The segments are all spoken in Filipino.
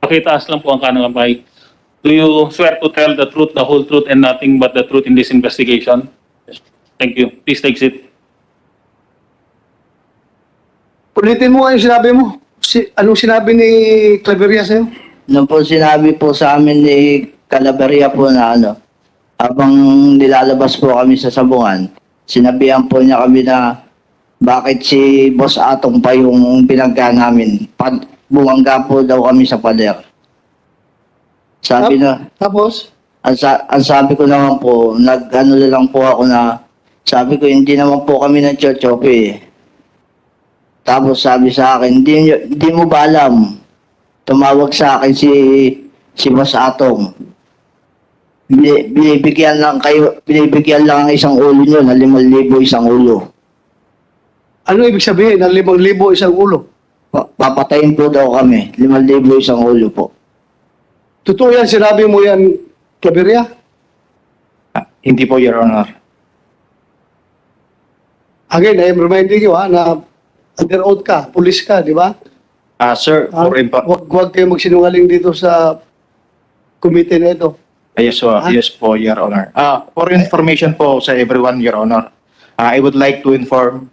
pakitaas lang po ang kanang kamay. Do you swear to tell the truth, the whole truth, and nothing but the truth in this investigation? Thank you. Please take seat. Ulitin mo nga yung sinabi mo. Anong sinabi ni Claveria sa'yo? Nung po sinabi po sa amin ni Calaveria po na habang nilalabas po kami sa sabungan, sinabihan po niya kami na bakit si Boss Atong pa yung pinagka namin. Bumangga po daw kami sa pader. Sabi na, Tapos? ang sabi ko naman po, nag-ano lang po ako na, sabi ko hindi naman po kami ng chochope eh. Tapos sabi sa akin, hindi mo ba alam? Tumawag sa akin si Boss Atong. Binibigyan lang ang isang ulo nyo na 5,000 isang ulo. Ano ibig sabihin ng 5,000 isang ulo? Papatayin po daw kami, 5,000 isang ulo po. Totoo yan, sinabi mo yan, Claveria? Hindi po, Your Honor. Again, I am reminding you na under oath ka, pulis ka, di ba? Sir, Huwag kayo magsinungaling dito sa committee na ito. yes po, Your Honor. For information po sa everyone, Your Honor, I would like to inform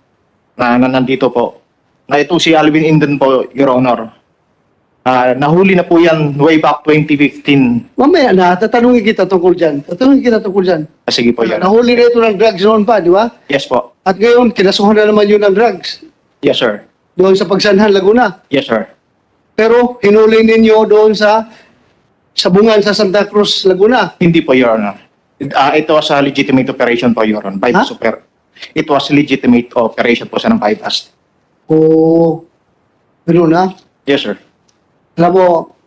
na nandito po, na ito si Alvin Inden po, Your Honor. Nahuli na po yan way back 2015. Mamaya na, tatanungin kita tungkol dyan. Sige po, Your Honor. Nahuli na ito ng drugs noon pa, di ba? Yes po. At ngayon, kinasuhan na naman yun ng drugs. Yes, sir. Doon sa Pagsanhan, Laguna. Yes, sir. Pero hinuli ninyo doon sa Sabungan sa Santa Cruz, Laguna. Hindi po, Your Honor. It was a legitimate operation po, Your Honor. It was legitimate operation po sa ng bypass. O, gano'n na. Yes, sir. Alam mo,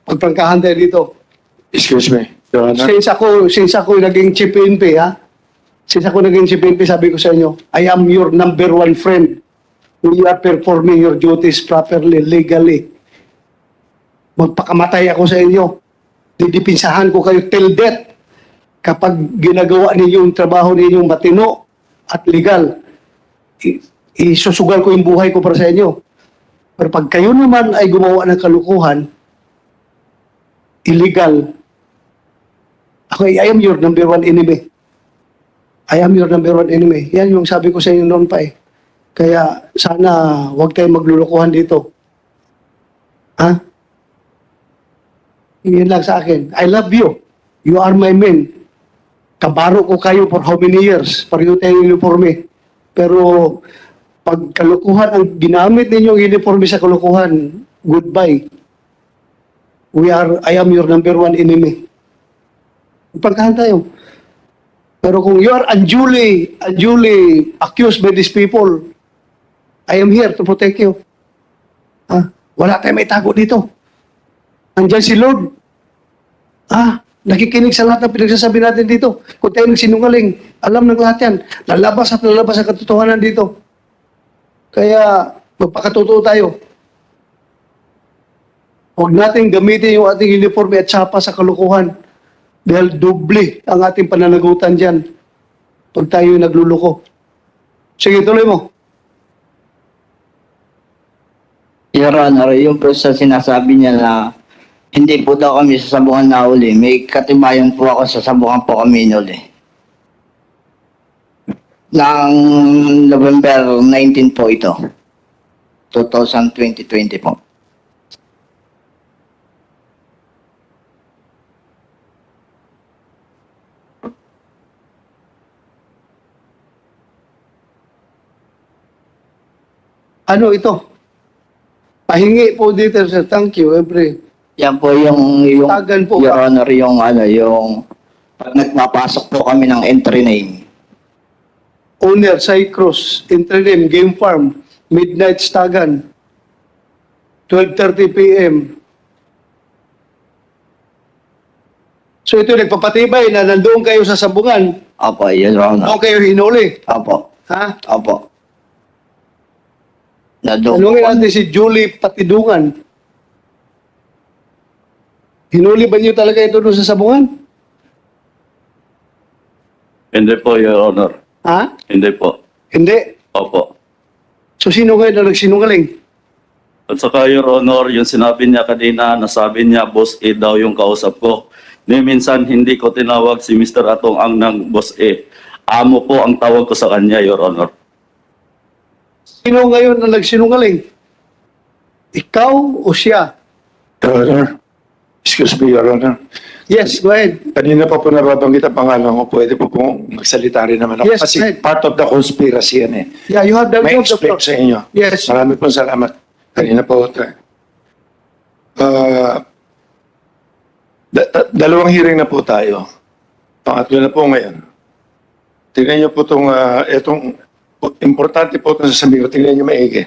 pagprangkahan tayo dito. Excuse me, Your Honor. Since ako naging chief PNP, sabi ko sa inyo, I am your number one friend. You are performing your duties properly, legally. Magpakamatay ako sa inyo. Didipinsahan ko kayo till death. Kapag ginagawa ninyo yung trabaho ninyong matino at legal, isusugal ko yung buhay ko para sa inyo. Pero pag kayo naman ay gumawa ng kalukuhan, illegal, I am your number one enemy. I am your number one enemy. Yan yung sabi ko sa inyo noon pa eh. Kaya sana huwag tayong maglulukuhan dito. Ha? Yun lang sa akin. I love you. You are my man. Kabaro ko kayo for how many years? Pareho tayong uniforme. Pero pag kalukuhan ang ginamit ninyong uniforme sa kalukuhan, goodbye. I am your number one enemy. Pagkahan tayo. Pero kung you are unduly accused by these people, I am here to protect you. Wala tayong may tago dito. Andyan si Lord. Nakikinig sa lahat ng pinagsasabi natin dito. Kung tayo nagsinungaling, alam ng lahat yan. Lalabas at lalabas ang katotohanan dito. Kaya, magpakatotoo tayo. Huwag natin gamitin yung ating uniforme at sapa sa kalukuhan. Dahil doble ang ating pananagutan dyan pag tayo nagluluko. Sige, tuloy mo. Your Honor, yung po sa sinasabi niya na hindi po daw kami sa sabungan na uli. May katibayan po ako sa sabungan po kami inuli. Nang November 19 po ito. 2020 po. Ano ito? Pahingi po dito, sir. Thank you. Yan po yung Tagan po Your ba? Honor, yung pag nagpapasok po kami ng entry name. Owner, Cycross, Intername, Game Farm, Midnight Stagan, 12:30 p.m. So ito nagpapatibay na nandoon kayo sa sabungan. Opo, Your Honor. Doon kayo hinuli. Opo. Ha? Opo. Doon Tanungin natin si Julie Patidungan. Hinuli ba niyo talaga ito doon sa sabungan? Hindi po, Your Honor. Ha? Hindi po. Hindi. Opo. So sino kayo na nagsinungaling? At saka, Your Honor, yung sinabi niya kanina, nasabi niya, Boss A daw yung kausap ko. Ni minsan, hindi ko tinawag si Mr. Atong Ang ng Boss A. Amo po ang tawag ko sa kanya, Your Honor. Sino ngayon ang nagsinungaling? Ikaw o siya? Your Honor. Excuse me, Your Honor. Yes, go ahead. Kanina pa po nababanggit ang pangalan ko. Pwede po pong magsalita rin naman ako. Yes, Kasi right. part of the conspiracy yan eh. Yeah, you have the May you have the explain floor. sa inyo. Yes. Marami pong salamat. Kanina po. Dalawang hearing na po tayo. Pangatlo na po ngayon. Tingnan niyo po itong importante po itong sasabihin ko. Tingnan niyo maigi.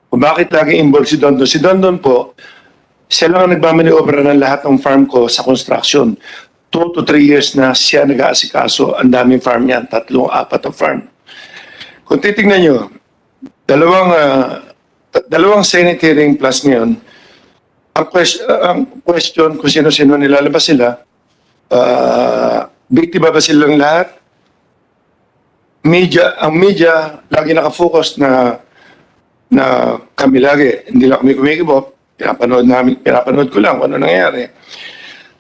Kung bakit lagi involved si Dondon. Si Dondon po, siya lang ang nagmamaniobra ng lahat ng farm ko sa construction. 2 to 3 years na siya nag-aasikaso. Ang daming farm niyan. 3, 4 na farm. Kung titignan nyo, dalawang Senate hearing plus ngayon, ang question kung sino-sino nilalabas sila, biktima ba silang lahat? Ang media lagi nakafocus na kami lagi, hindi lang kami kumikibot, pinapanood ko lang kung ano nangyayari.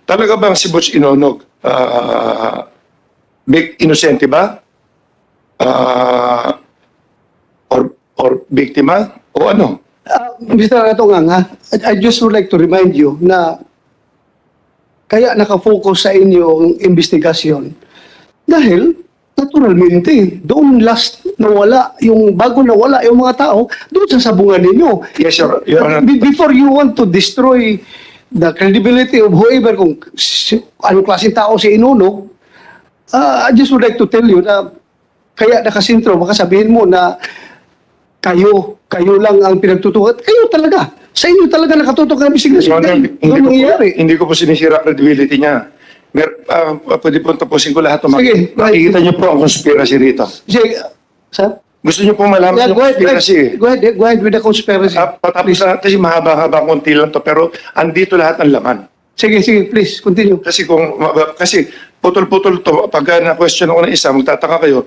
Talaga bang si Butch Inonog, inosente ba? Or biktima? O ano? Mr. Atongang, I just would like to remind you na kaya nakafocus sa inyo ang investigasyon dahil naturalmente doon last nawala yung bago nawala yung mga tao doon sa sabungan ninyo. Yes, Your Honor. Before you want to destroy the credibility of whoever kung anong klaseng tao si Inunog, I just would like to tell you na kaya nakasintro, baka sabihin mo na kayo lang ang pinagtutukan. Kayo talaga. Sa inyo talaga nakatutok ang investigasyon. Your Honor, Ano nangyayari? hindi ko po sinisira credibility niya. Pwede po tapusin ko lahat. Sige, Makikita niyo po ang conspiracy rito. Sige, sir? Gusto niyo po malaman Yeah, yung conspiracy. go ahead with the conspiracy. Patapos na kasi mahaba-haba konti lang to pero andito lahat ang laman. Sige, please, continue. Kasi kasi putol-putol to pag na-question ako ng isa magtataka kayo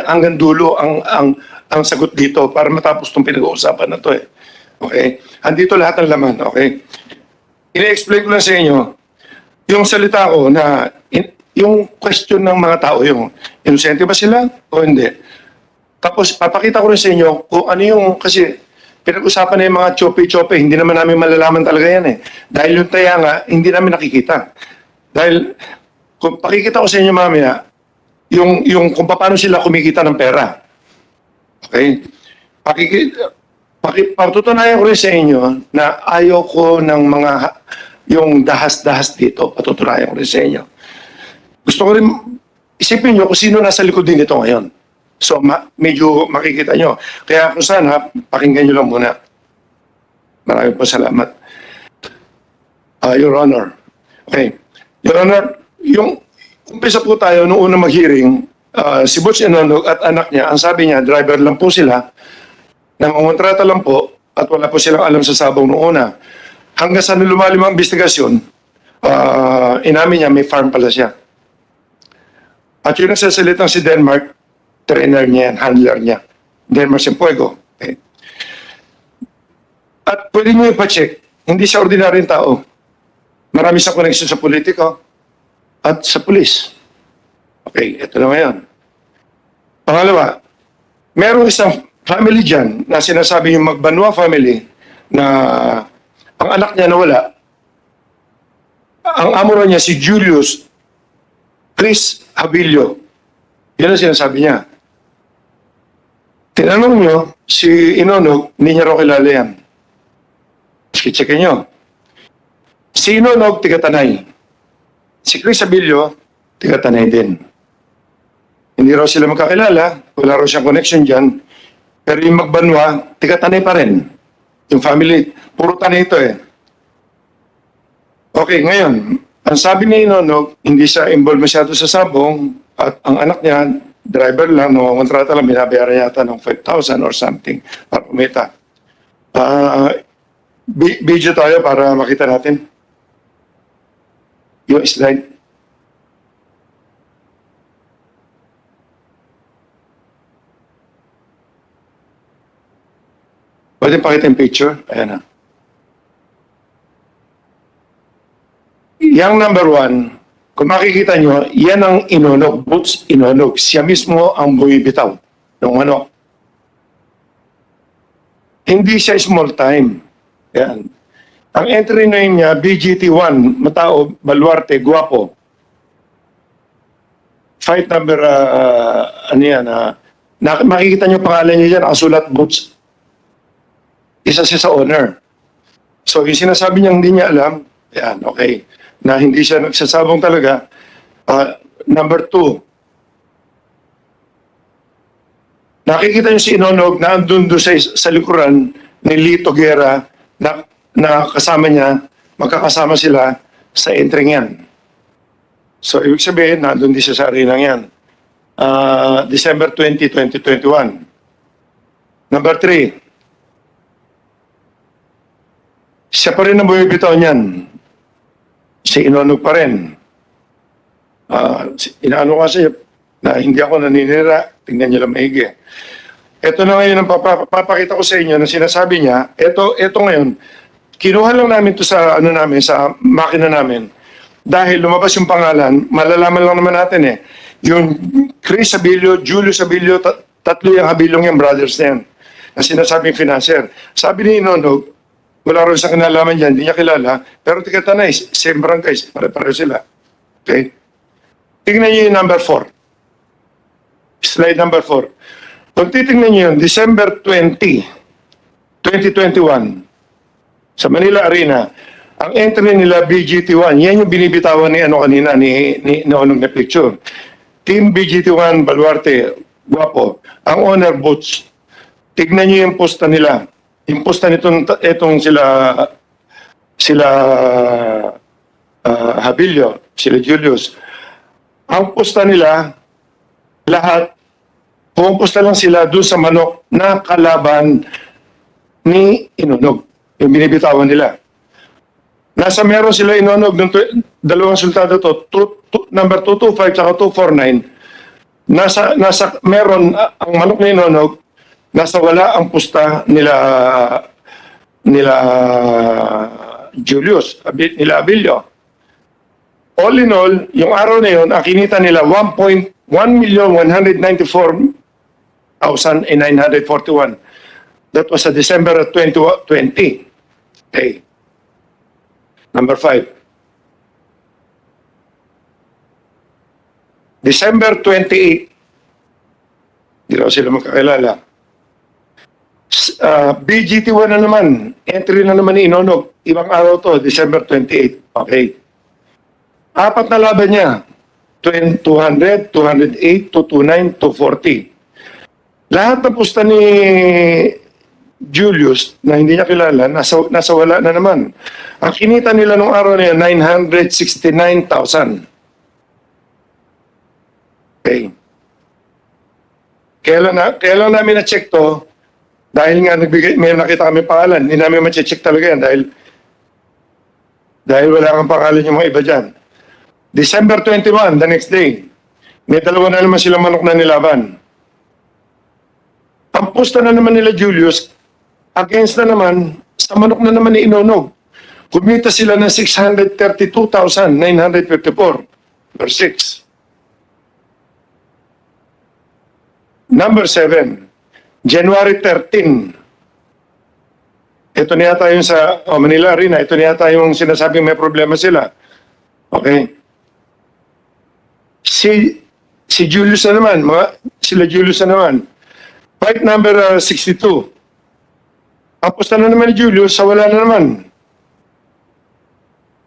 hanggang dulo ang sagot dito para matapos tong pinag-uusapan na to eh. Okay? Andito lahat ang laman, okay? Ine-explain ko lang sa inyo yung salita ko na yung question ng mga tao yung inosente ba sila o hindi. Tapos papakita ko rin sa inyo kung ano yung kasi pinag-usapan na yung mga chope-chope, hindi naman namin malalaman talaga yan eh. Dahil yung taya nga, hindi namin nakikita. Dahil kung pakikita ko sa inyo mamaya, yung kung paano sila kumikita ng pera. Okay? Patutunayan ko rin sa inyo na ayaw ko ng mga yung dahas-dahas dito. Patutunayan ko rin sa inyo. Gusto ko rin isipin nyo kung sino nasa likod din ito ngayon. So, medyo makikita nyo. Kaya kung sana, pakinggan nyo lang muna. Maraming po salamat. Your Honor. Okay. Your Honor, yung umpisa po tayo noong unang mag-hearing, si Butch Inonog at anak niya, ang sabi niya, driver lang po sila, nangungontrata lang po, at wala po silang alam sa sabong noong una. Hanggang sa lumalim ang investigasyon, inamin niya, may farm pala siya. At yung nagsasalitang si Denmark, trainer niya yan, handler niya. Denmark Simpuego. Okay. At pwede niyo ipacheck, hindi siya ordinaryong tao. Marami siyang connection sa politiko at sa pulis. Okay, ito na ngayon. Pangalawa, merong isang family dyan na sinasabi yung Magbanwa family na ang anak niya nawala. Ang amo niya si Julius Chris Abilio. Yan ang sinasabi niya. Tinanong nyo, si Inonog, hindi niya raw kilala yan. Checkin nyo. Si Inonog, tiga-Tanay. Si Chris Abilio, tiga-Tanay din. Hindi raw sila magkakilala, wala raw siyang connection dyan. Pero yung Magbanwa, tiga-Tanay pa rin. Yung family, puro Tanay ito eh. Okay, ngayon, ang sabi ni Inonog, hindi siya involved masyado sa sabong at ang anak niya, driver lang, kontrata lang, binabayaran yata ng 5,000 or something para kumita. Video tayo para makita natin. Yung slide. Pwede pakita yung picture? Ayan na. Yang number 1, kung makikita nyo, yan ang inunog, Boots inunog. Siya mismo ang bumibitaw ng manok. Hindi siya small time. Yan. Ang entry name niya, BGT1, Matao, Baluarte, Guapo. Fight number, ano yan, makikita niyo pangalan niya dyan, nakasulat Boots. Isa siya sa owner. So, yung sinasabi niya hindi niya alam, yan, okay, na hindi siya nagsasabong talaga. Number 2, nakikita niyo si Inonog na andun doon sa likuran ni Lito Guerra na kasama niya, magkakasama sila sa entry yan. So, ibig sabihin, nandun din siya sa arena yan. December 20, 2021. Number 3, siya pa rin ang bumibitaw niyan. Si Inonog pa rin. Inaano kasi na hindi ako naninira, tingnan niyo lang maigi. Ito na ngayon ang papakita ko sa inyo na sinasabi niya, ito ngayon, kinuha lang namin to sa sa makina namin. Dahil lumabas yung pangalan, malalaman lang naman natin yung Chris Abilio, Julius Abilio, tatlo yung Abiliong yung brothers na yan, na sinasabing financier. Sabi ni Inonog, wala rin sa kinalaman dyan, hindi niya kilala, pero Ticatanay, same barangay, pare-pare sila. Okay? Tingnan niyo yung number 4. Slide number 4. Kung titingnan niyo yun, December 20, 2021, sa Manila Arena, ang entry nila BGT1, yan yung binibitawan ni kanina, ni Inonog na picture. Team BGT1, Baluarte, Guapo. Ang owner, Boots. Tignan niyo yung posta nila. Yung posta itong sila Habilio, sila Julius. Ang posta nila, lahat, pumupusta lang sila doon sa manok na kalaban ni Inonog. Yung binibitawan nila. Nasa meron sila Inonog ng dalawang sultado number 225 at 249. Nasa meron ang manok ni Inonog, nasa wala ang pusta nila Julius, nila Abilio. All in all, yung araw na yun, ang kinita nila 1,194,941. That was sa December 2020. Okay. Number 5. December 28. Hindi raw sila magkakilala. BGT1 na naman. Entry na naman ni Inonog. Ibang araw to, December 28. Okay. 4 na laban niya. 200, 208, 229, 240. Lahat ng pusta ni Julius na hindi niya kilala, nasa wala na naman. Ang kinita nila nung araw na yun, 969,000. Okay. Kailan namin na-check to, dahil nga may nakita kami pangalan, hindi namin ma-check talaga yan dahil wala kang pangalan yung mga iba dyan. December 21, the next day, may dalawa na naman silang manok na nilaban. Ang pusta na naman nila Julius, against na naman, sa manok na naman ni Inonog. Kumita sila ng 632,954 per 6. Number 7, January 13. Ito na yata yung sa Manila Arena. Ito na yata yung sinasabing may problema sila. Okay. Si Julius na naman, sila Julius na naman. Fight number 62. Ang pusta na naman ni Julius, sa wala na naman.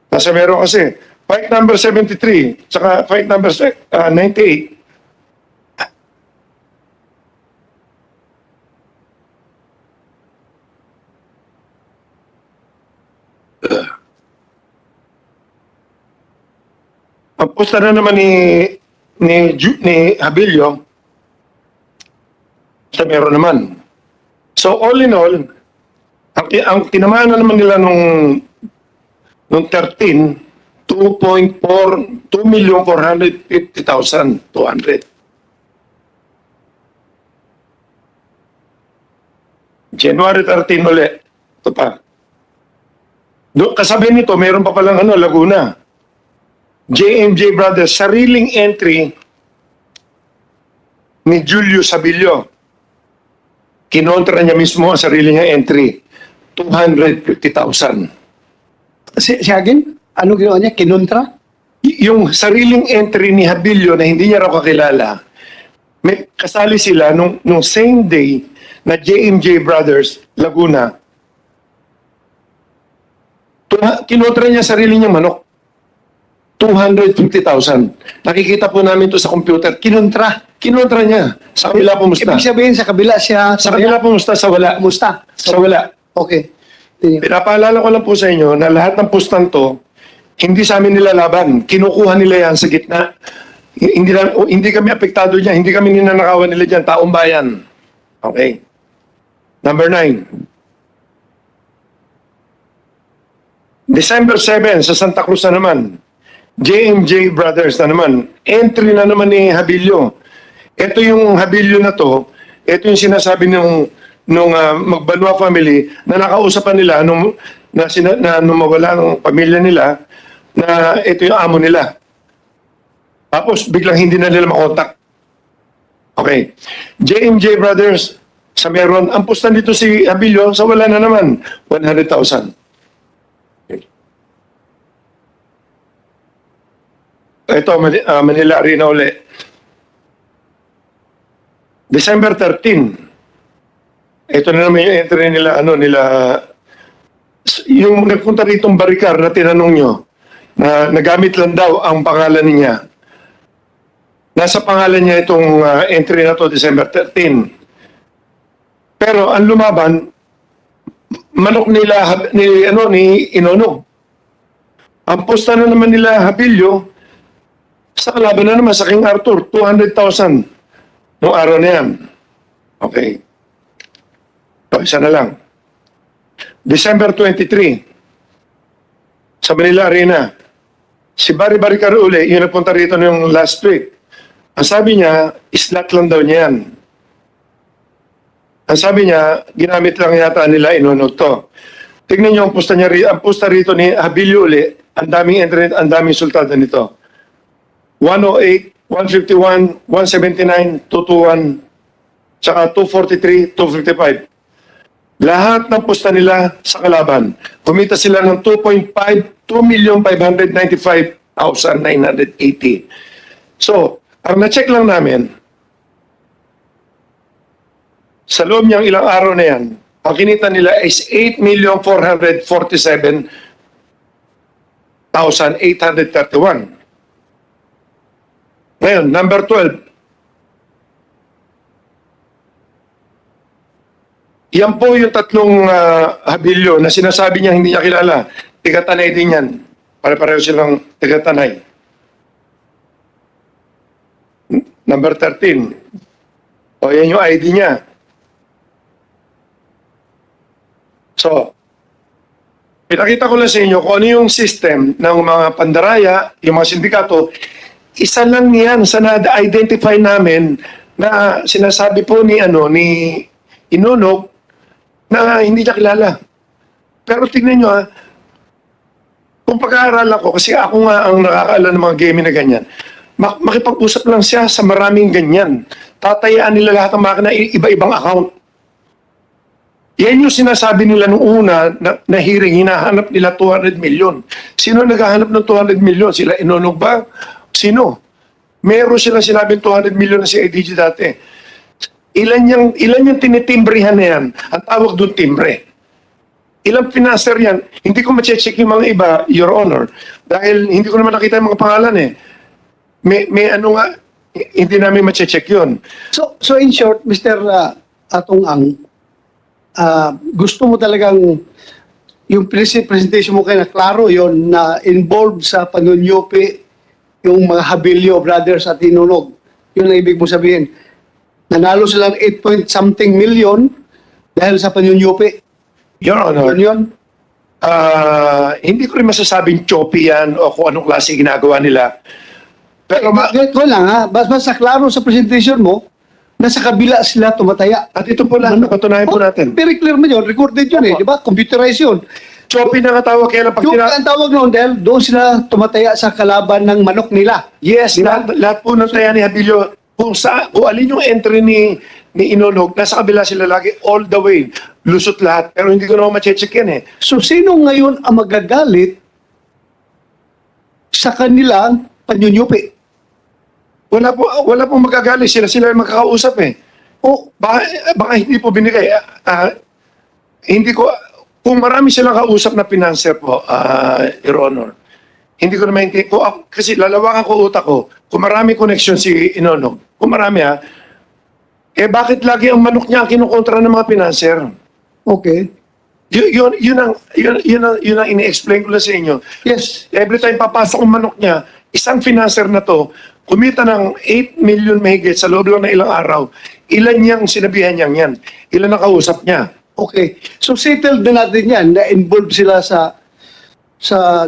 Nasa meron kasi. Fight number 73, saka fight number 98. Ang pusta na naman ni Habilio, sa meron naman. So all in all, ang tinamaan na naman nila nung 13, 2,450,200. January 13 ulit. Ito pa. Kasabay nito, mayroon pa palang Laguna. JMJ Brothers, sariling entry ni Julius Sabilio. Kinontra niya mismo ang sarili niya entry. 250,000. Si again? Ano ginawa niya? Kinontra? Yung sariling entry ni Habilio na hindi niya raw kakilala, may kasali sila nung same day na JMJ Brothers, Laguna. Kinontra niya sarili niya manok. 250,000. Nakikita po namin to sa computer. Kinontra niya. Sa kabila pumusta. Ibig sabihin, sa kabila siya... Sa kabila pumusta, sa wala. Kumusta? Sa wala. Okay. Pinapaalala ko lang po sa inyo na lahat ng pustan to, hindi sa amin nilalaban. Kinukuha nila yan sa gitna. Hindi kami apektado dyan. Hindi kami ninanakawan nila dyan. Taong bayan. Okay. Number 9. December 7 sa Santa Cruz na naman. JMJ Brothers na naman. Entry na naman ni Habilio. Ito yung Habilio na to. Ito yung sinasabi nung Magbanwa family na nakausapan nila nung mawala ng pamilya nila na ito yung amo nila. Tapos biglang hindi na nila makontak. Okay. JMJ Brothers sa meron. Ang pustan dito si Habilio sa wala na naman. 100,000. Ito, Manila Arena uli. December 13. Ito na naman yung entry nila, yung nagpunta rito Baricar na tinanong nyo, na nagamit lang daw ang pangalan niya. Nasa pangalan niya itong entry na to, December 13. Pero ang lumaban, manok nila, ni Inono. Ang posta na naman nila Habilio, sa kalaban na naman sa King Arthur, 200,000 noong araw na yan. Okay. So, isa na lang. December 23, sa Manila Arena, si Barry Baricar uli, yung nagpunta rito yung last week. Ang sabi niya, slot lang daw niya yan. Ang sabi niya, ginamit lang yata nila, inunod to. Tignan niyo ang pusta niya, ang pusta rito ni Habilio uli, ang daming internet, ang daming sultado nito. 108, 151, 179, 221, tsaka 243, 255. Lahat ng pusta nila sa kalaban. Kumita sila ng 2,595,980. So, ang na-check lang namin, sa loob niyang ilang araw na yan, ang kinita nila is 8,447,831. Ngayon, number 12. Yan po yung tatlong Habilio na sinasabi niya hindi niya kilala. Tigatanay din yan. Pare-pareho silang tigatanay. Number 13. O, yan yung ID niya. So, pinakita ko lang sa inyo kung ano yung system ng mga pandaraya, yung mga sindikato. Isa lang niyan sa na-identify namin na sinasabi po ni Inonok na hindi niya kilala. Pero tignan nyo kung pag-aaralan ko, kasi ako nga ang nakakaalam ng mga game na ganyan, makipag-usap lang siya sa maraming ganyan. Tatayaan nila lahat ng makina, iba-ibang account. Yan yung sinasabi nila nung una na hearing, hinahanap nila 200 million. Sino naghahanap ng 200 million? Sila Inonok ba? Sino? Meron silang sinabing 200 million na si IDG dati. Ilan yung tinitimbrihan na yan? Ang tawag doon timbre. Ilang financer yan? Hindi ko ma-check yung mga iba, Your Honor. Dahil hindi ko naman nakita yung mga pangalan eh. May ano nga, hindi namin ma-check yun. So in short, Mr. Atong Ang, gusto mo talagang yung presentation mo kayo na klaro yon na involved sa panunyupi yung mga Habilio brothers at Inunog. Yun ang ibig mo sabihin. Nanalo silang 8-point-something million dahil sa panunyupi. Your Honor, Yun. hindi ko rin masasabing choppy yan o kung anong klase ginagawa nila. Pero Ko lang basta klaro sa presentation mo nasa kabila sila tumataya. At ito po lang, napatunayan po natin. Very clear man yun. Recorded yun eh. Di ba? Computerized yun. Choppy na nga tawag kaya lang pag Yung ang tawag noon dahil doon sila tumataya sa kalaban ng manok nila. Yes, Di ba? lahat po ng taya ni Abilio, kung alin yung entry ni Inonog, nasa kabila sila lagi all the way. Lusot lahat. Pero hindi ko naman ma-check yan eh. So sino ngayon ang magagalit sa kanilang panyunyupi? Wala pong magagalit. Sila yung makakausap eh. O Baka hindi po binigay. Hindi ko, kung marami silang kausap na financer po, Your Honor, hindi ko na maintindihan. Kasi lalawakan ko utak ko, kung marami connection si Inonog, kung marami bakit lagi ang manok niya ang kinukontra ng mga financer? okay. Yun ang ini-explain ko lang sa inyo. Yes. Every time papasok ang manok niya, isang financer na to, kumita ng 8 million mahigit sa loob lang ng ilang araw. Ilan niyang sinabihan niyang yan? Ilan ang kausap niya? Okay. So settled na natin yan na involved sila sa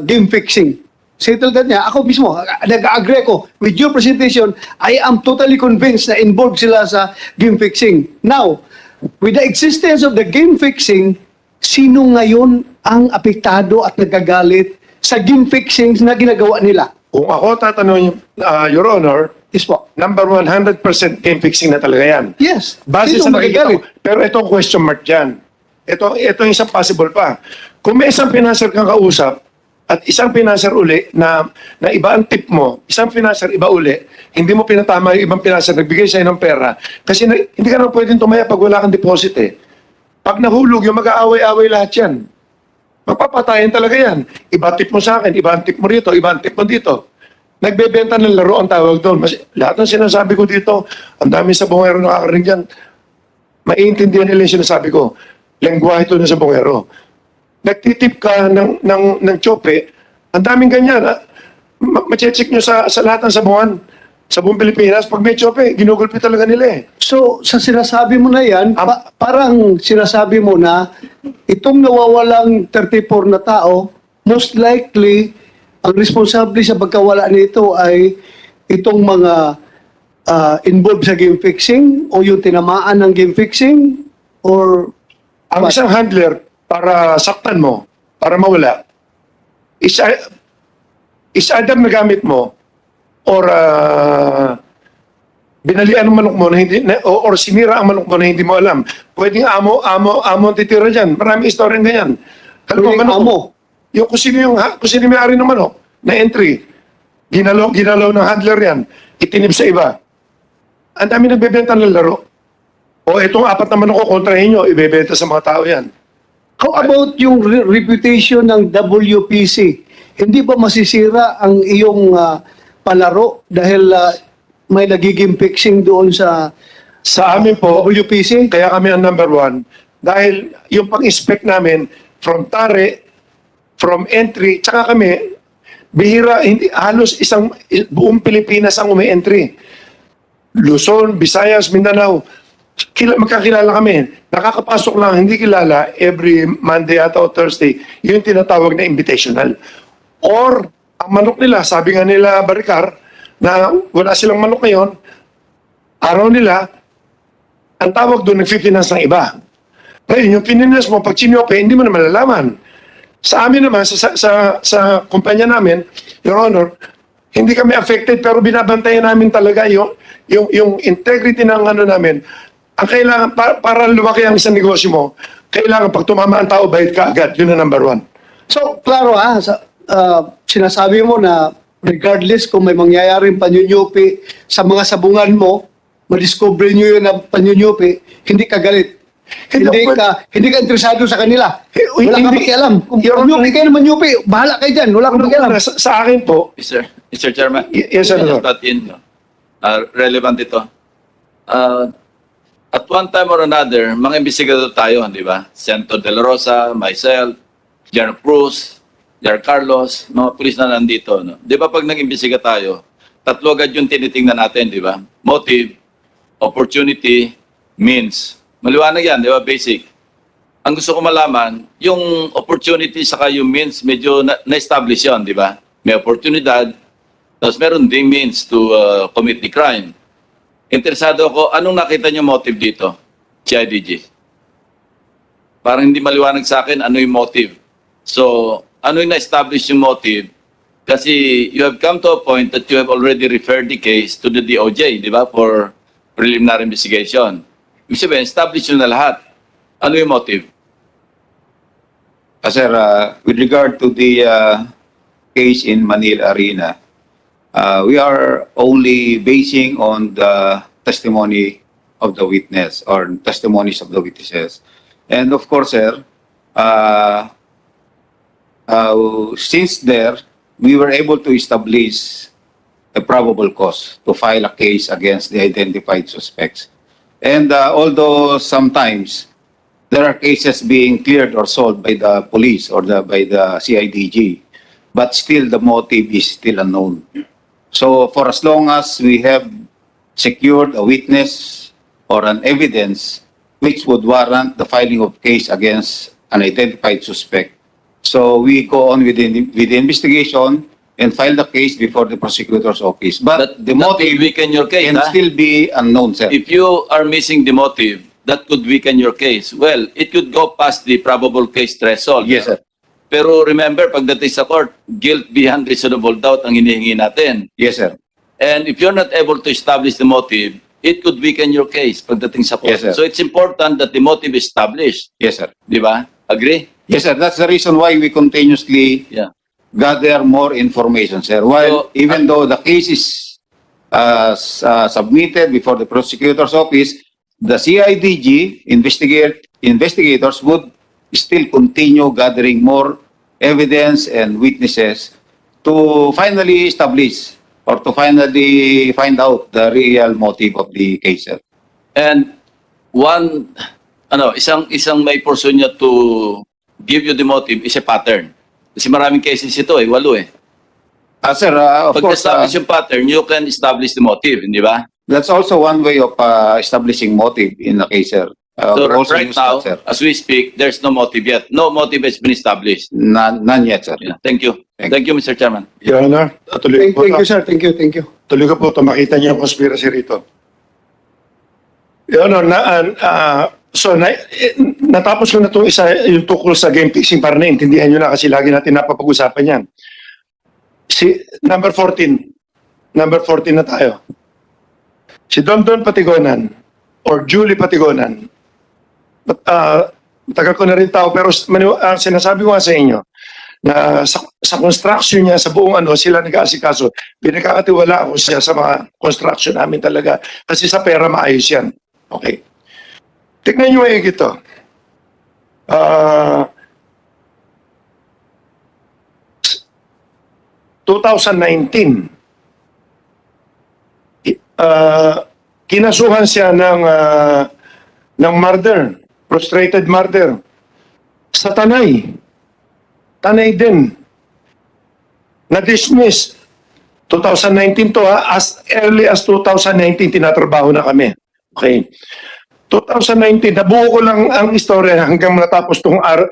game fixing. Settled na niya. Ako mismo, nag-agree ko. With your presentation, I am totally convinced na involved sila sa game fixing. Now, with the existence of the game fixing, sino ngayon ang apektado at nagagalit sa game fixing na ginagawa nila? Kung ako tatanungin, Your Honor, Yes po. number 100% game fixing na talaga yan. Yes. Base Sino sa nakikita ko. magagalit? Pero itong question mark dyan. Ito yung isang possible pa. Kung may isang financer kang kausap at isang financer uli na iba ang tip mo, isang financer iba uli, hindi mo pinatama yung ibang financer, nagbigay sa'yo ng pera, kasi hindi ka naman pwedeng tumaya pag wala kang deposit eh. Pag nahulog, yung mag-aaway-aaway lahat yan. Mapapatayan talaga yan. Iba tip mo sa akin, iba ang tip mo rito, iba ang tip mo dito. Nagbebenta ng laro ang tawag doon. Lahat ng sinasabi ko dito, ang dami sa bungero nakakarinig dyan. Maiintindihan nila yung sinasabi ko. Lengguwahe ito na sa bungero. Nagtitip ka ng tsope, ang daming ganyan. Ma-check nyo sa lahat ng sabungan. Sa buong Pilipinas, pag may tsope, ginugulpi talaga nila eh. So, sa sinasabi mo na yan, parang sinasabi mo na itong nawawalang 34 na tao, most likely, ang responsable sa pagkawala nito ay itong mga involved sa game fixing o yung tinamaan ng game fixing or Ang isang handler, para saktan mo, para mawala, is either nagamit mo or binalian ang manok mo na hindi or sinira ang manok mo na hindi mo alam. Pwedeng amo ang titira diyan. Maraming istorya ganyan. Alam mo, Pwedeng manok amo. mo, yung kung sino yung may-ari ng manok na entry, ginalaw ng handler yan, itinip sa iba. Ang dami nagbebenta ng laro. O itong 4 na manok ko kontrahin nyo, ibebenta sa mga tao yan. how about yung reputation ng WPC? Hindi ba masisira ang iyong palaro dahil may nagiging fixing doon sa Sa amin po, WPC? kaya kami ang number 1 dahil yung pang-inspect namin from tare, from entry, tsaka kami, bihira, hindi, halos buong Pilipinas ang umi-entry. Luzon, Visayas, Mindanao, magkakilala kami. Nakakapasok lang, hindi kilala, every Monday at o Thursday, yun yung tinatawag na invitational. Or, ang manok nila, sabi nga nila, Baricar, na wala silang manok ngayon, araw nila, ang tawag doon, nag-finance ng iba. Ngayon, yung finance mo, pag sinyope, hindi mo na malalaman. Sa amin naman, sa kumpanya namin, Your Honor, hindi kami affected pero binabantayan namin talaga yung integrity ng ano namin. Ang kailangan, para lumaki ang isang negosyo mo, kailangan pag tumama ang tao, bayad ka agad. Yun ang number 1. So, klaro sinasabi mo na regardless kung may mangyayaring panyunyupi sa mga sabungan mo, madiscover nyo yun na panyunyupi, hindi ka galit. Hindi ka interesado sa kanila. Wala kang pakialam. Kung nyupi kayo naman nyupi, bahala kayo dyan. Wala kang pakialam. Sa akin po, Mr. Chairman. Yes, Senator. Just that in, relevant ito. At one time or another, mga investigador tayo, di ba? Senator De La Rosa, myself, Jan Cruz, Jar Carlos, mga pulis na nandito. No? Di ba pag nag-imbestiga tayo, 3 agad yung tinitingnan natin, di ba? Motive, opportunity, means. Maliwanag yan, di ba? Basic. Ang gusto ko malaman, yung opportunity saka yung means, medyo na-establish yun, di ba? May oportunidad, tapos meron ding means to commit the crime. interesado ako, anong nakita niyo motive dito, CIDG? Parang hindi maliwanag sa akin ano yung motive. So, ano yung na-establish yung motive? Kasi you have come to a point that you have already referred the case to the DOJ, di ba, for preliminary investigation. Ibig sabihin, establish nyo na lahat. Ano yung motive? Sir, with regard to the case in Manila Arena, we are only basing on the testimony of the witness or testimonies of the witnesses. And of course, sir, since there, we were able to establish a probable cause to file a case against the identified suspects. And although sometimes there are cases being cleared or solved by the police or by the CIDG, but still the motive is still unknown. So for as long as we have secured a witness or an evidence which would warrant the filing of case against an identified suspect, so we go on with the investigation and file the case before the prosecutor's office. But the That motive could weaken your case, can ha? still be unknown, sir. If you are missing the motive, that could weaken your case. Well, it could go past the probable case threshold. Yes, sir. Pero remember, pagdating sa court, guilt beyond reasonable doubt ang hinihingi natin. Yes, sir. And if you're not able to establish the motive, it could weaken your case pagdating sa court. Yes, sir. So it's important that the motive is established. Yes, sir. Di ba? Agree? Yes, sir. That's the reason why we continuously Yeah. gather more information, sir. While So, even though the case is submitted before the prosecutor's office, the CIDG investigators would still continue gathering more evidence and witnesses to finally establish or to finally find out the real motive of the case, sir. And isang may pursue niya to give you the motive is a pattern. Kasi maraming cases ito 8 eh. Sir, of Pag course, establish yung pattern, you can establish the motive, hindi ba? that's also one way of establishing motive in a case, sir. So We also right use now, that, sir. as we speak, there's no motive yet. No motive has been established. None yet, sir. Yeah. Thank you. Thank Thank you, Mr. Chairman. Your Honor, tuloy Thank, ko thank po. you, sir. Thank you, thank you. Tuloy ko po ito. Makita niyo yung conspiracy rito. Your Honor, natapos ko na itong isa yung tukol sa game fixing para naintindihan nyo na kasi lagi natin napapag-usapan yan. Number 14. Number 14 na tayo. Si Don Patigonan or Julie Patigonan. Tagal ko na rin tao pero sinasabi ko nga sa inyo na sa construction niya, sa buong sila nag-aasikaso. Pinagkakatiwala ako siya sa mga construction namin talaga. Kasi sa pera maayos yan. Okay. Tignan nyo yung ito. 2019, kinasuhan siya ng murder, frustrated murder. Sa Tanay. Tanay din. Na-dismiss. 2019 to as early as 2019 tinatrabaho na kami. Okay. 2019, nabuo ko lang ang istorya hanggang natapos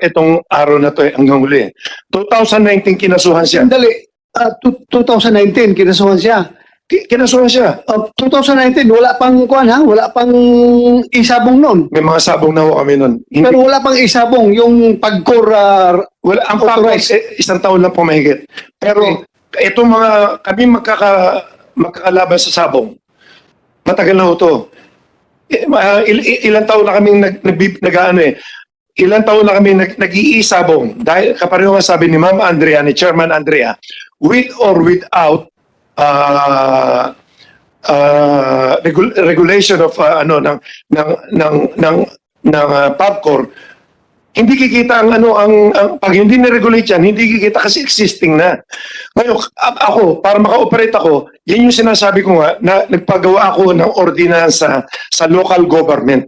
itong araw na to hanggang huli. 2019 kinasuhan siya. Sandali, 2019, kinasuhan siya. Kinasuhan siya. 2019, wala pang kuan ha? Wala pang isabong noon. May mga sabong na ho kami nun. Hindi, Pero wala pang isabong yung pagkor wala, ang authorized. isang taon lang po mahigit. Pero itong kami magkakalaban sa sabong. Matagal na ho to. Ilang taon na kaming ilang taon na kami nag-iisabong dahil kapareho nga sabi ni Ma'am Andrea, ni Chairman Andrea, with or without regulation of ng PAGCOR, hindi kikita ang pag hindi na-regulate yan, hindi kikita kasi existing na. Ngayon, ako, para maka-operate ako, yan yung sinasabi ko nga, na nagpagawa ako ng ordinansa sa local government.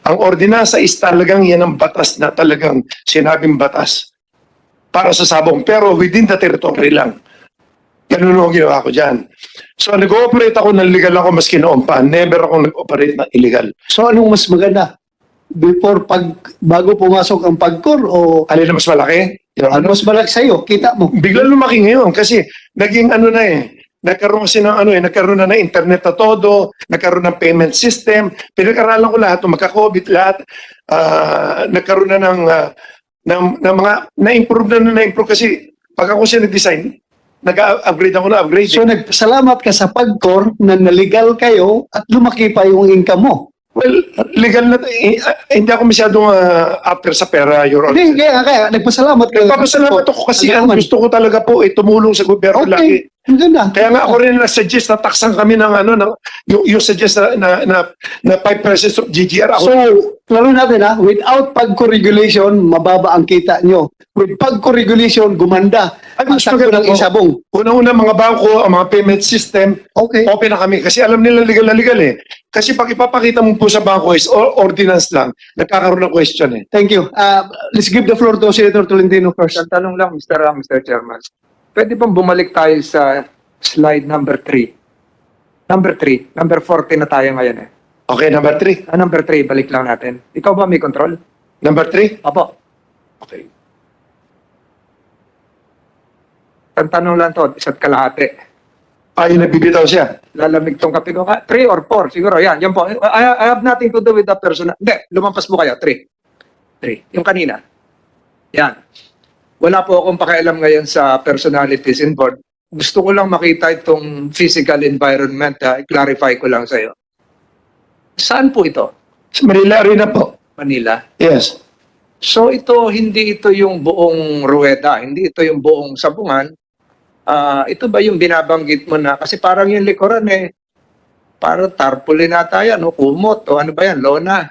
Ang ordinansa is talagang yan ang batas na talagang sinabing batas para sa sabong. Pero within the territory lang. Ganun ang ginawa ko dyan. So, nag-ooperate ako ng legal ako maski noon pa. Never ako nag-operate ng illegal. So anong mas maganda? Bago pumasok ang pagkor o Alin na mas malaki? ano mas malaki sa'yo? Kita mo. Biglang lumaki ngayon kasi naging nagkaroon kasi ng nagkaroon na ng internet na todo, nagkaroon ng payment system, pinag-aralan ko lahat, magka-COVID lahat, nagkaroon na ng mga, na-improve kasi pag ako siya nag-design, nag-upgrade ako na upgrade. So nagpasalamat ka sa PAGCOR na nalegal kayo at lumaki pa yung income mo. Well, legal na, hindi ako masyadong after sa pera, Your Honor. Hindi, kaya nagpasalamat ka. Nagpapasalamat ako kasi ang gusto ko talaga po ay tumulong sa gobyerno lagi. Okay, maganda. Kaya nga ako rin nag-suggest na taksan kami ng yung suggest na 5% of GGR. Ako, So, klaro natin without PAGCOR regulation, mababa ang kita nyo. With PAGCOR regulation, gumanda. Ay, Ang mas sakto maganda ng po. isabong. Una-una mga bangko, ang mga payment system, Okay. open na kami. Kasi alam nila legal na legal eh. Kasi pag ipapakita mo po sa bangko is ordinance lang, nagkakaroon ng question eh. Thank you. Let's give the floor to Senator Tolentino first. Isang tanong lang, Mr. Chairman. Pwede bang bumalik tayo sa slide number 3? Number 3. Number 40 na tayo ngayon eh. Okay, number 3. Number 3, balik lang natin. Ikaw ba may control? Number 3? Opo. Okay. Ang tanong lang to, isa't kalahati. Ay, nagbibitaw siya. Lalamig tong kape ko. 3 or 4, siguro. Yan po. I have nothing to do with the person. Hindi, lumampas po kayo. 3. Yung kanina. Yan. Wala po akong pakialam ngayon sa personalities involved. Gusto ko lang makita itong physical environment. I-clarify ko lang sa'yo. Saan po ito? Sa Manila Arena po. Manila. Yes. So hindi ito yung buong ruweda, hindi ito yung buong sabungan. Ito ba yung binabanggit mo na? Kasi parang yung likuran parang tarpaulin nata yan, kumot, o ano ba yan, lona.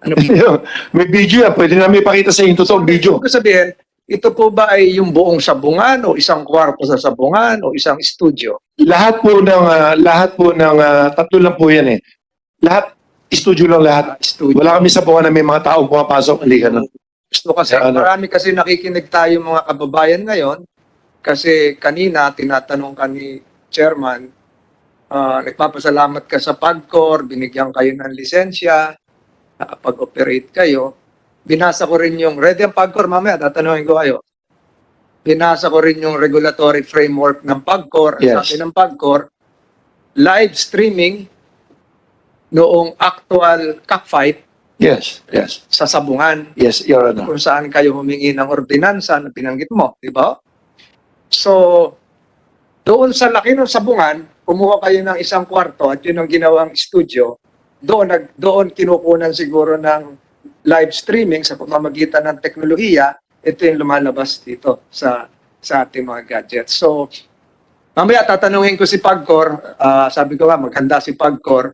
Ano ba? May video yan. Pwede namin ipakita sa inyo totoong video. Ibig sabihin, ito po ba ay yung buong sabungan o isang kwarto sa sabungan o isang studio? Lahat po ng tatlo lang po yan eh. Lahat, studio lang lahat. Studio. Wala kami sa buwan na may mga taong pumapasok. Hindi ganun. Gusto kasi, Ano? marami kasi nakikinig tayo mga kababayan ngayon kasi kanina tinatanong ka ni Chairman, nagpapasalamat ka sa PAGCOR, binigyan kayo ng lisensya, nakapag-operate kayo. Binasa ko rin yung, ready ang PAGCOR mamaya, tatanungin ko kayo. Binasa ko rin yung regulatory framework ng PAGCOR. Ang Yes. sabi ng PAGCOR, live streaming noong actual cockfight Yes, yes. sa sabungan Yes, Your Honor. kung saan kayo humingi ng ordinansa na binanggit mo, di ba? So, doon sa laki ng sabungan, kumuha kayo ng isang kwarto at yun ang ginawang studio, doon kinukunan siguro ng live streaming sa pamamagitan ng teknolohiya, ito yung lumalabas dito sa ating mga gadgets. So, mamaya tatanungin ko si PAGCOR, sabi ko maganda si PAGCOR,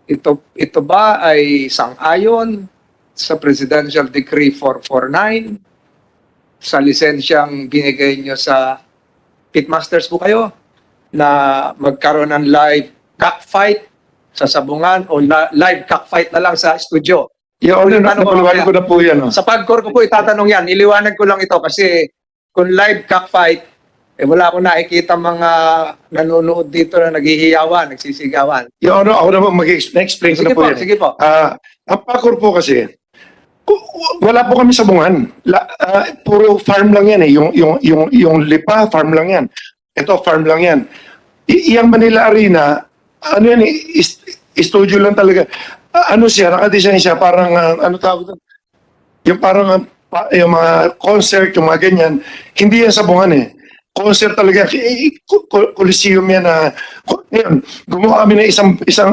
ito ba ay sang-ayon sa Presidential Decree 449 sa lisensyang binigay nyo sa pitmasters po kayo na magkaroon ng live cockfight sa sabungan o live cockfight na lang sa studio? Your Honor, Ano po, napalawanan ko na po yan. Oh. Sa PAGCOR ko po itatanong yan. Iliwanag ko lang ito kasi kung live cockfight, wala akong nakikita mga nanonood dito na naghihiyawan, nagsisigawan. Your Honor, ako naman mag-explain ko Sige na po po, yan. sige po. Ang PAGCOR po kasi, wala po kami sabungan. Puro farm lang yan eh. Yung lipa, farm lang yan. Ito, farm lang yan. Iyang Manila Arena, ano yan eh, studio lang talaga. Ano siya, nakadesign siya, parang, ano tawag doon? Yung parang, yung mga concert, yung mga ganyan, hindi yan sabungan eh. Concert talaga, coliseum yan na, yun, gumawa kami ng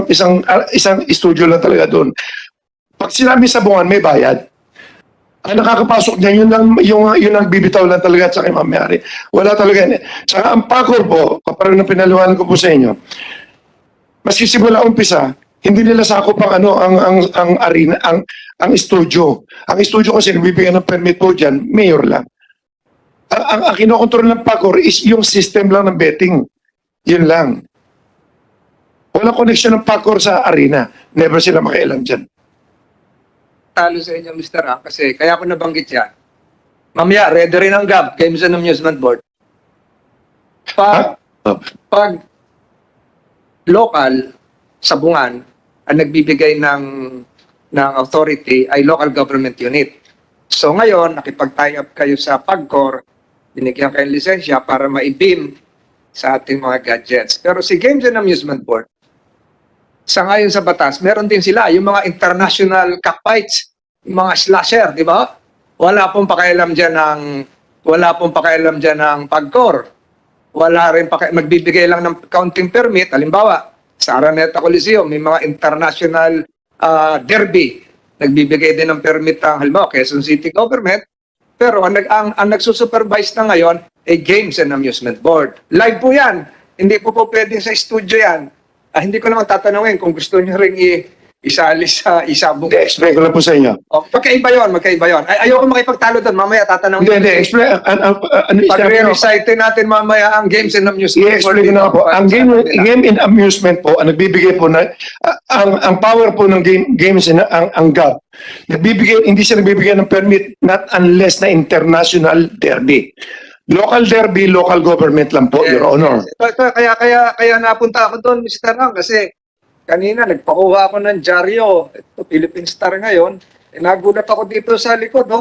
isang studio lang talaga doon. Pag sinabi sabungan, may bayad. Ang nakakapasok niya, yun ang bibitaw lang talaga at saka yung mamayari. Wala talaga. Saka ang PAGCOR po, parang na pinaliwanag ko po sa inyo, maski simula umpisa, hindi nila sakop ang arena, ang studio. Ang studio kasi nagbibigyan ng permit po dyan, mayor lang. Ang kinokontrol ng PAGCOR is yung system lang ng betting. Yun lang. Walang connection ng PAGCOR sa arena. Never sila makialam dyan. Talo sa inyo, Mr. kasi kaya ko nabanggit yan. Mamaya, ready rin ang GAB, Games and Amusement Board. Pag local, sabungan, ang nagbibigay ng authority ay local government unit. So ngayon, nakipag-tie up kayo sa PAGCOR, binigyan kayong lisensya para ma-beam sa ating mga gadgets. Pero si Games and Amusement Board, sa ngayon sa batas, meron din sila yung mga international cockfights, yung mga slasher, di ba? Wala pong pakialam dyan ng PAGCOR. Wala rin magbibigay lang ng counting permit. Halimbawa, sa Araneta Coliseum, may mga international derby. Nagbibigay din ng permit ang halimbawa, Quezon City Government. Pero ang nagsusupervise na ngayon ay Games and Amusement Board. Live po yan. Hindi po pwedeng sa studio yan. Hindi ko naman tatanungin kung gusto nyo rin isali sa isabong. Hindi, explain ko lang po sa inyo. Magkaiba yun. Ayoko makipagtalo doon. Mamaya tatanungin. Hindi, explain. Ano Pag-recite natin mamaya ang Games and Amusement Board. I-explain ko na po. Ang game and amusement po, ang nagbibigay po na, ang power po ng games and ang GAB, hindi siya nagbibigay ng permit not unless na international derby. Local derby, local government lang po, Your Honor. Kaya napunta ako doon, Mr. Ang, kasi kanina nagpakuha ako ng dyaryo. Ito, Philippine Star ngayon. Nagulat ako dito sa likod,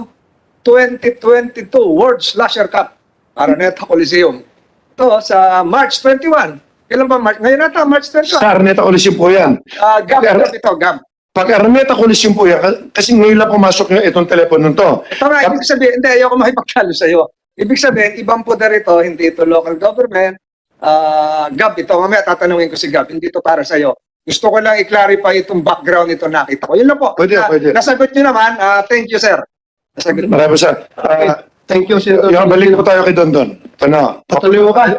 2022 World Slasher Cup, Araneta Coliseum. Ito, sa March 21. Kailan ba March? Ngayon nata, March 21. Sa Araneta Coliseum po yan. Gab. Pag Araneta Coliseum po yan, kasi ngayon lang pumasok yung itong telepono to. Ito nga, ibig sabihin, hindi, ayoko makipagtalo sa iyo. Ibig sabihin, ibang poder ito, hindi ito local government. Gab, ito, mamaya tatanungin ko si Gab, hindi ito para sa iyo. Gusto ko lang i-clarify itong background nito, nakita ko. Yun lang po. Pwede. Nasagot nyo naman, thank you, sir. Nasagot. Maraming sir. Thank you, Sir. Yung balik po tayo kay Dondon. Ito na. Patuloy mo ba?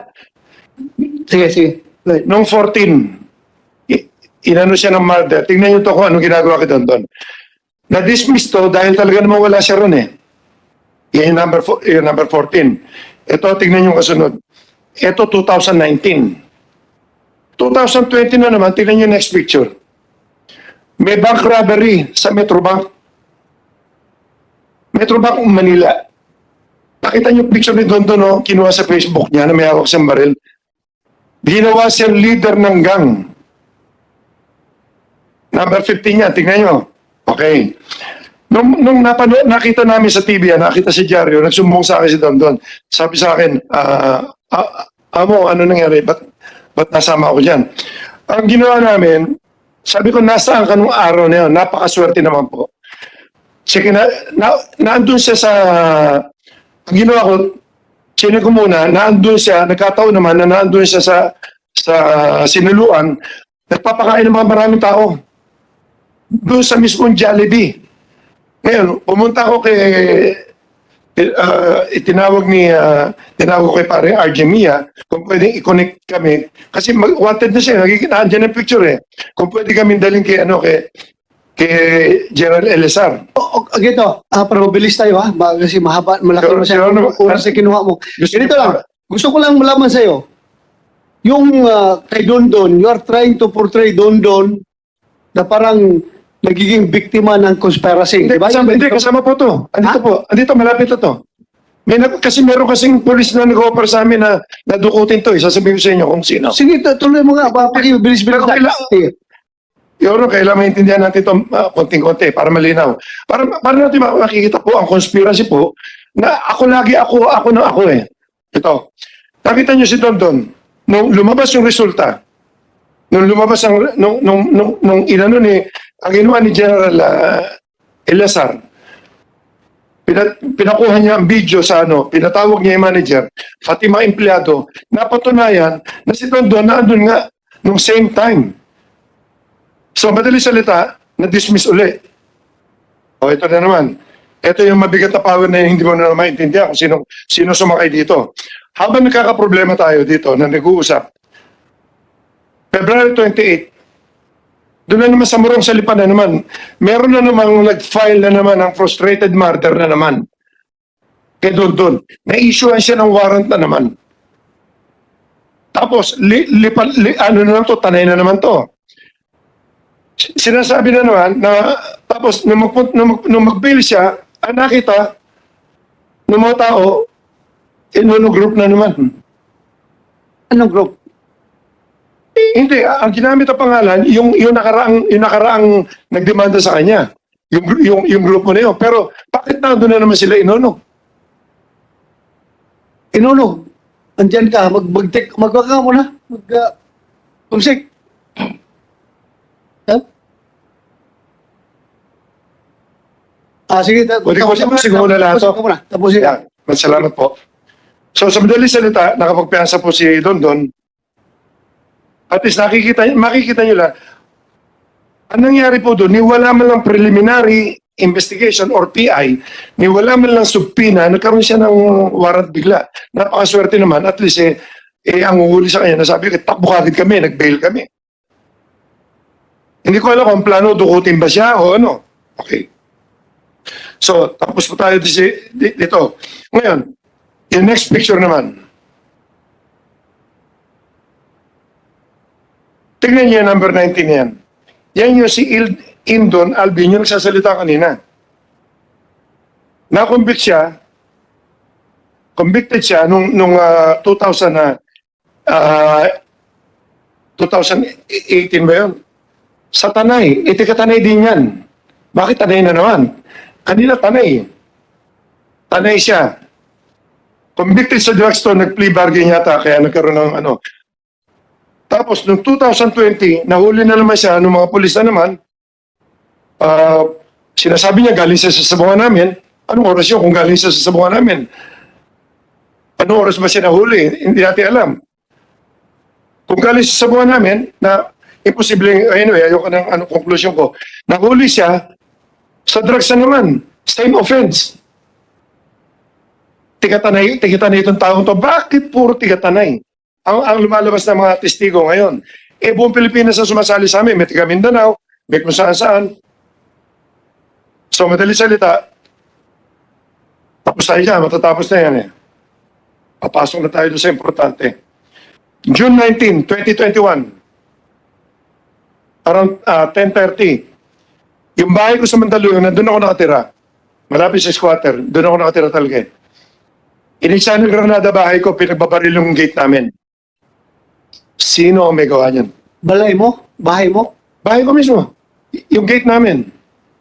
Sige. Noong 14, inano siya ng murder. Tingnan niyo to kung anong ginagawa kay Dondon. Na-dismiss to dahil talaga naman wala siya ron eh. Yan yung number 14. Ito, tingnan niyo kasunod. Ito, 2019. 2020 na naman, tingnan niyo next picture. May bank robbery sa Metrobank. Metrobank Manila. Nakita niyo picture ni Dondon, no? Kinuha sa Facebook niya na may hawak siyang baril. Ginawa siyang leader ng gang. Number 15 niya, tingnan niyo. Okay. Nung nakita namin sa TV, nakita si Diario, nagsumbong sa akin si Dondon. Sabi sa akin, Amo, ano nangyari? Ba't nasama ako dyan? Ang ginawa namin, sabi ko, nasaan ka nung araw na yun? Napakaswerte naman po. Sige, naandun siya sa, ang ginawa ko, sino ko muna, naandun siya, nagkataon naman na naandun siya sa sinuluan, nagpapakain ng mga maraming tao. Doon sa mismong Jollibee. Ngayon, pumunta ako tinawag ko kay pare RJ Mia kung pwedeng i-connect kami kasi wanted na siya, nandiyan ang picture eh. Kung pwede kami daling kay General Elezar. Ganito, para mabilis tayo kasi malaki Sure, masyadong oras na kinuha mo. Ganito lang, gusto ko lang malaman sa'yo, yung kay Dondon, you are trying to portray Dondon na parang nagiging biktima ng conspiracy. Hindi, Diba? kasama po to. Andito, malapit na to. Kasi meron kasing police na nag-offer sa amin na nadukutin to. Sasabihin ko sa inyo kung sino. Sige, tuloy mo nga. Pakibilis-bilis Pero na. Sige. Yoro, kailangan maintindihan natin ito konting-konti para malinaw. Para natin makikita po ang conspiracy po na ako eh. Ito. Nakita niyo si Dondon, nung lumabas yung resulta, nung inano ni ang ginawa ni General Elazar, pinakuha niya ang video sa pinatawag niya yung manager, pati mga empleyado, napatunayan na si Dondon naandun nga nung same time. So, madali salita, na-dismiss uli. O, ito na naman. Ito yung mabigat na power na hindi mo na maintindihan kung sino sumakay dito. Habang nagkakaproblema tayo dito na nag-uusap, February 28, doon na naman sa Murong Salipan na naman, meron na namang nag-file na naman ng frustrated murder na naman. Kaya doon. Na-issuean siya ng warrant na naman. Tapos, tanay na naman to. Sinasabi na naman na, tapos, nung mag-bail siya, nakita ng mga tao, group na naman. Anong group? Hindi, ang ginamit na pangalan, yung nakaraang nagdemanda sa kanya. Yung grupo na yun. Pero bakit nandun na naman sila inunog? Inunog? andyan ka, magwag ka muna. Kumsik. Ha? Sige. Pwede ko tapusin ko muna lahat to. Tapusin ka. Yan. Salamat po. So sa madaling salita, nakapagpiansa po si Dondon. At least makikita nyo lang, ang nangyari po doon, ni wala man lang preliminary investigation or PI, ni wala man lang subpina, nagkaroon siya ng warrant bigla. Napakaswerte naman, at least ang uhuli sa kanya, nasabi ko, takbo kagad kami, nag-bail kami. Hindi ko alam kung plano, dukutin ba siya o ano. Okay. So, tapos po tayo dito. Ngayon, yung next picture naman. Tingnan niyo yung number 19 yan. Yan yung si Indon Alvin, yung nagsasalita kanina. Na-convict siya, convicted siya nung 2018 ba yun? Sa Tanay. Tika-Tanay din yan. Bakit Tanay na naman? Kanina Tanay. Tanay siya. Convicted sa drugstore, nag-plea bargain yata, kaya nagkaroon ng ano. Tapos, noong 2020, nahuli na naman siya ng mga pulis na naman. Sinasabi niya, galing siya sa sabungan namin. Anong oras yun kung galing siya sa sabungan namin? Anong oras ba siya nahuli? Hindi natin alam. Kung galing siya sa sabungan namin, na imposible, anyway, ayoko ng conclusion ko. Nahuli siya sa drugs na naman. Same offense. Tigatanay itong taong to. Bakit puro tigatanay? Ang lumalabas ng mga testigo ngayon. Buong Pilipinas ang sumasali sa amin. May tiga Mindanao, may kung saan-saan. So, madali salita, tapos tayo dyan, matatapos na yan Papasok na tayo doon sa importante. June 19, 2021, around 10:30, yung bahay ko sa Mandaluyong, nandun ako nakatira. Malapit sa squatter, doon ako nakatira talaga Inisa ng granada bahay ko, pinagbabaril yung gate namin. Sino ang may gawa niyan? Balay mo? Bahay mo? Bahay ko mismo. Yung gate namin.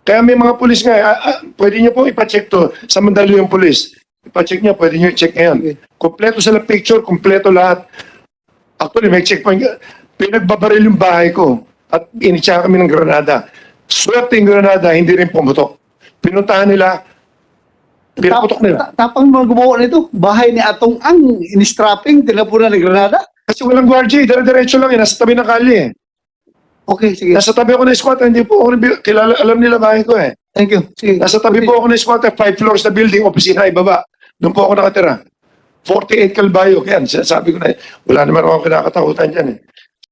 Kaya may mga pulis nga, pwede niyo po ipacheck to sa Mandaluyong Police. Ipacheck niya, pwede niyo i-check ngayon. Kompleto sila picture, kompleto lahat. Actually, may checkpoint. Pinagbabaril yung bahay ko at initsa kami ng granada. Swerte yung granada, hindi rin pumutok. Pinuntahan nila, pinaputok nila. Tapang mga gumawa nito. Bahay ni Atong ang in-strapping, tinapunan ng granada. Kasi walang guardia, dire-diretso lang nasa tabi ng kalye Okay, sige. Nasa tabi ako ng squatter, hindi po ako kilala, alam nila bahay ko Thank you. Sige. Nasa tabi po ako ng squatter, 5 floors na building, opisina ibaba. Doon po ako nakatira. 48 Calbayo, yan, sabi ko na, wala naman akong kinakatakutan dyan